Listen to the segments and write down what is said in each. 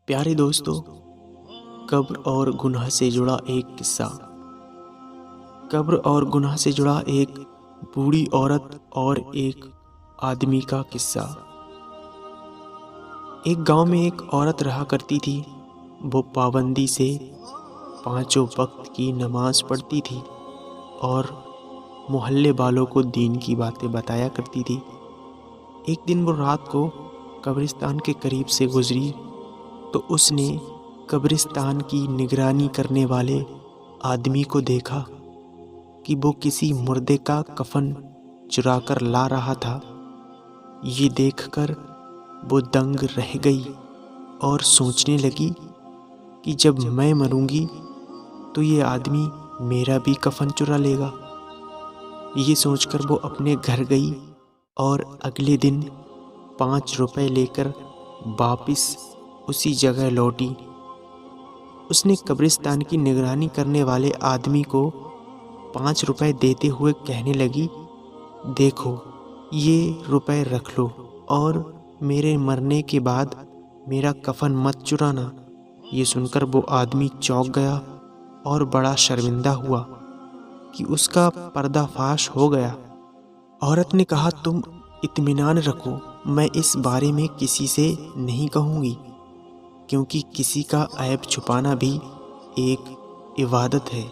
پیارے دوستو، قبر اور گناہ سے جڑا ایک قصہ۔ قبر اور گناہ سے جڑا ایک بوڑھی عورت اور ایک آدمی کا قصہ۔ ایک گاؤں میں ایک عورت رہا کرتی تھی۔ وہ پابندی سے 5 وقت کی نماز پڑھتی تھی اور محلے والوں کو دین کی باتیں بتایا کرتی تھی۔ ایک دن وہ رات کو قبرستان کے قریب سے گزری تو اس نے قبرستان کی نگرانی کرنے والے آدمی کو دیکھا کہ وہ کسی مردے کا کفن چرا کر لا رہا تھا۔ یہ دیکھ کر وہ دنگ رہ گئی اور سوچنے لگی کہ جب میں مروں گی تو یہ آدمی میرا بھی کفن چرا لے گا۔ یہ سوچ کر وہ اپنے گھر گئی اور اگلے دن 5 روپے لے کر واپس اسی جگہ لوٹی۔ اس نے قبرستان کی نگرانی کرنے والے آدمی کو 5 روپے دیتے ہوئے کہنے لگی، دیکھو یہ روپے رکھ لو اور میرے مرنے کے بعد میرا کفن مت چرانا۔ یہ سن کر وہ آدمی چونک گیا اور بڑا شرمندہ ہوا کہ اس کا پردہ فاش ہو گیا۔ عورت نے کہا، تم اطمینان رکھو، میں اس بارے میں کسی سے نہیں کہوں گی، کیونکہ کسی کا عیب چھپانا بھی ایک عبادت ہے۔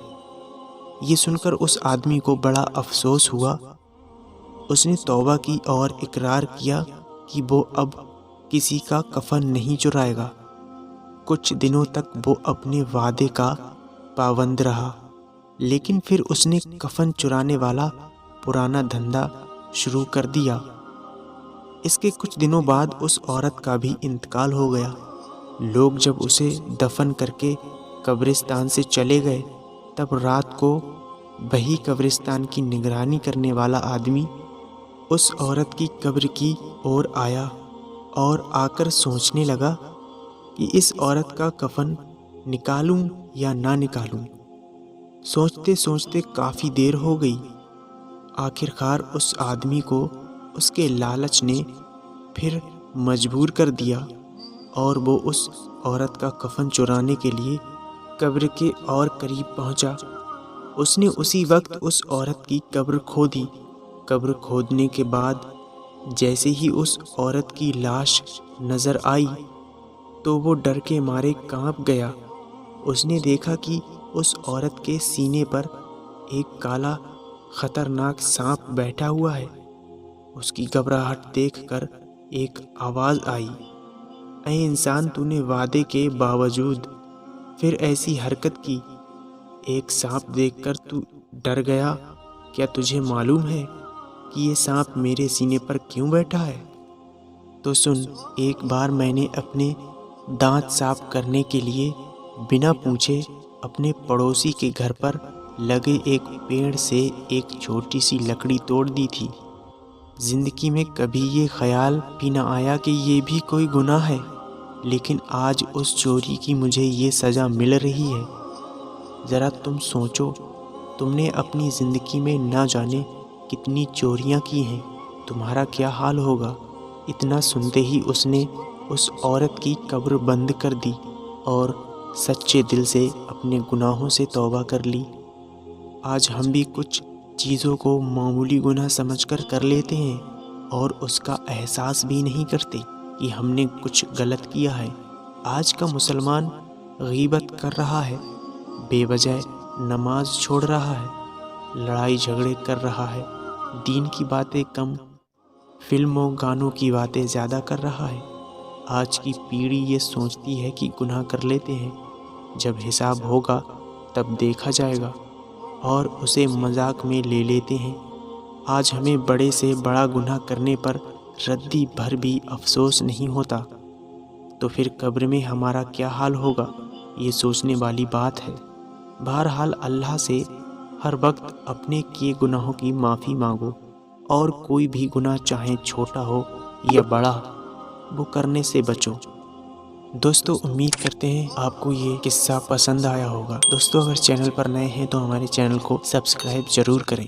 یہ سن کر اس آدمی کو بڑا افسوس ہوا۔ اس نے توبہ کی اور اقرار کیا کہ وہ اب کسی کا کفن نہیں چرائے گا۔ کچھ دنوں تک وہ اپنے وعدے کا پابند رہا، لیکن پھر اس نے کفن چرانے والا پرانا دھندا شروع کر دیا۔ اس کے کچھ دنوں بعد اس عورت کا بھی انتقال ہو گیا۔ لوگ جب اسے دفن کر کے قبرستان سے چلے گئے تب رات کو وہی قبرستان کی نگرانی کرنے والا آدمی اس عورت کی قبر کی اور آیا اور آ کر سوچنے لگا کہ اس عورت کا کفن نکالوں یا نہ نکالوں۔ سوچتے سوچتے کافی دیر ہو گئی۔ آخر کار اس آدمی کو اس کے لالچ نے پھر مجبور کر دیا اور وہ اس عورت کا کفن چرانے کے لیے قبر کے اور قریب پہنچا۔ اس نے اسی وقت اس عورت کی قبر کھودی۔ قبر کھودنے کے بعد جیسے ہی اس عورت کی لاش نظر آئی تو وہ ڈر کے مارے کانپ گیا۔ اس نے دیکھا کہ اس عورت کے سینے پر ایک کالا خطرناک سانپ بیٹھا ہوا ہے۔ اس کی گھبراہٹ دیکھ کر ایک آواز آئی، اے انسان، تو نے وعدے کے باوجود پھر ایسی حرکت کی۔ ایک سانپ دیکھ کر تو ڈر گیا، کیا تجھے معلوم ہے کہ یہ سانپ میرے سینے پر کیوں بیٹھا ہے؟ تو سن، ایک بار میں نے اپنے دانت صاف کرنے کے لیے بنا پوچھے اپنے پڑوسی کے گھر پر لگے ایک پیڑ سے ایک چھوٹی سی لکڑی توڑ دی تھی۔ زندگی میں کبھی یہ خیال بھی نہ آیا کہ یہ بھی کوئی گناہ ہے، لیکن آج اس چوری کی مجھے یہ سزا مل رہی ہے۔ ذرا تم سوچو، تم نے اپنی زندگی میں نہ جانے کتنی چوریاں کی ہیں، تمہارا کیا حال ہوگا؟ اتنا سنتے ہی اس نے اس عورت کی قبر بند کر دی اور سچے دل سے اپنے گناہوں سے توبہ کر لی۔ آج ہم بھی کچھ چیزوں کو معمولی گناہ سمجھ کر لیتے ہیں اور اس کا احساس بھی نہیں کرتے کہ ہم نے کچھ غلط کیا ہے۔ آج کا مسلمان غیبت کر رہا ہے، بے وجہ نماز چھوڑ رہا ہے، لڑائی جھگڑے کر رہا ہے، دین کی باتیں کم، فلموں گانوں کی باتیں زیادہ کر رہا ہے۔ آج کی پیڑھی یہ سوچتی ہے کہ گناہ کر لیتے ہیں، جب حساب ہوگا تب دیکھا جائے گا، اور اسے مذاق میں لے لیتے ہیں۔ آج ہمیں بڑے سے بڑا گناہ کرنے پر ردی بھر بھی افسوس نہیں ہوتا، تو پھر قبر میں ہمارا کیا حال ہوگا؟ یہ سوچنے والی بات ہے۔ بہرحال اللہ سے ہر وقت اپنے کیے گناہوں کی معافی مانگو، اور کوئی بھی گناہ چاہے چھوٹا ہو یا بڑا وہ کرنے سے بچو۔ دوستو، امید کرتے ہیں آپ کو یہ قصہ پسند آیا ہوگا۔ دوستو، اگر چینل پر نئے ہیں تو ہمارے چینل کو سبسکرائب ضرور کریں۔